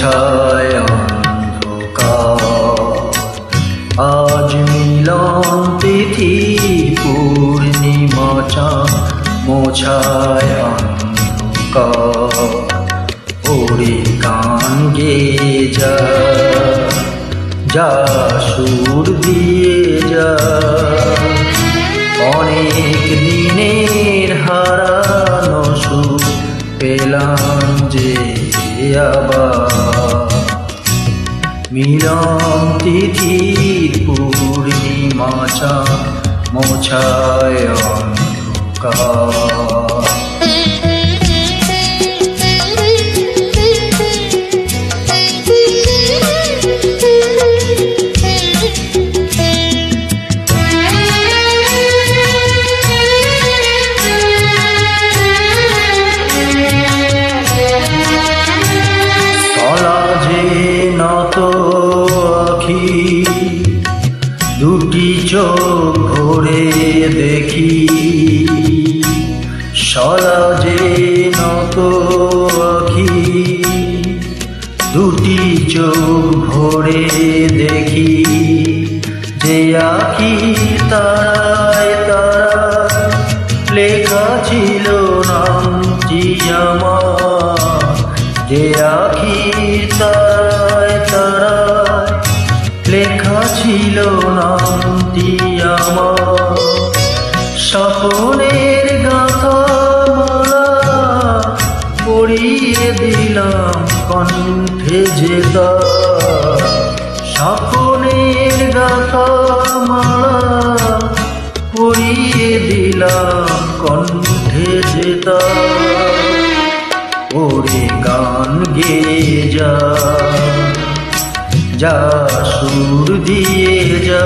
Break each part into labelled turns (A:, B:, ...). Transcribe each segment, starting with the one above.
A: মোছায় অন্ধকার। আজ মিলন তিথি পূর্ণিমা চাঁদ মোছায় অন্ধকার। ওরে গান গেয়ে যা সুর দিয়ে যা, অনেক দিনের হারানো সুর পেলাম যে আবার। মিলন তিথির পূর্ণিমা চাঁদ মোছায় অন্ধকার। দুটি চোখ ভরে দেখি, সলাজে নত আখি। দুটি চোখ ভরে দেখি, যে আখি তারায় তারায় লেখা ছিল নামটি আমার। যে আখি তারায় তারায় লেখা ছিল নামটি আমার। স্বপ্নের গাথা মালা পরিয়ে দিলাম কণ্ঠে যে তার। স্বপ্নের গাথা মালা পরিয়ে দিলাম কণ্ঠে যে তার। ওরে গান গেয়ে যা সুর দিয়ে যা,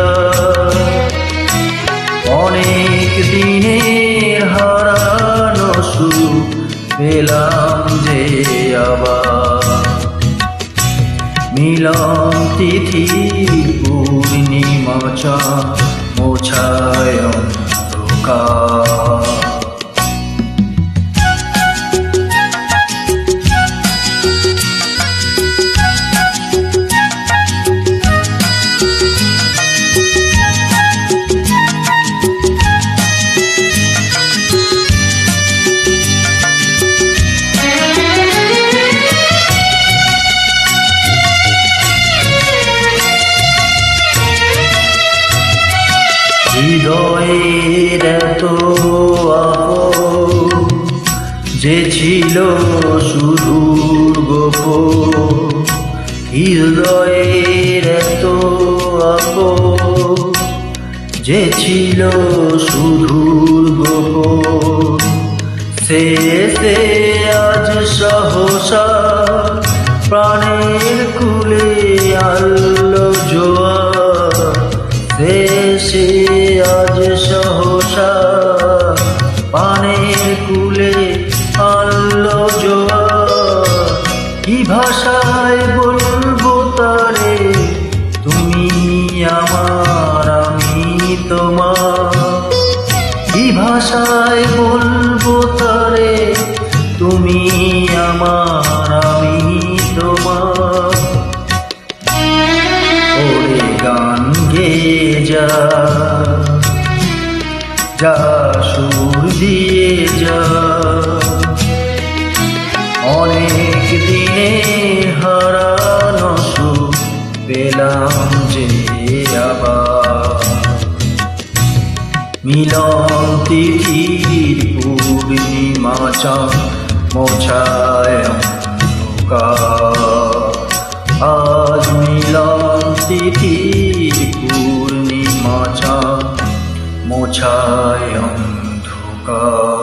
A: অনেক দিনের হারানো সুর পেলাম যে আবার। মিলন তিথি পূর্ণিমা চাঁদ মোছায় অন্ধকার। হৃদয়ের এত আপন যে ছিল সুদূর গোপন। হৃদয়ের এত আপন যে ছিল সুদূর গোপন। সে আজ সহসা প্রাণের কুলে আলো জোয়ার। সে আজ সহসা প্রাণের কুলে আলো জোয়ার। কি ভাষায় বলবো তারে, তুমি আমার আমি তোমার। কি ভাষায় বলবো তারে, তুমি আমার আমি তোমার। ওরে গান গেয়ে যা সুর দিয়ে যা, অনেক দিনে হারানো সুর পেলাম যে আবার। মিলন তিথির পূর্ণিমা চাঁদ মোছায় অন্ধকার। আজ মিলন তিথির পূর্ণিমা চাঁদ মোছায় অন্ধকার।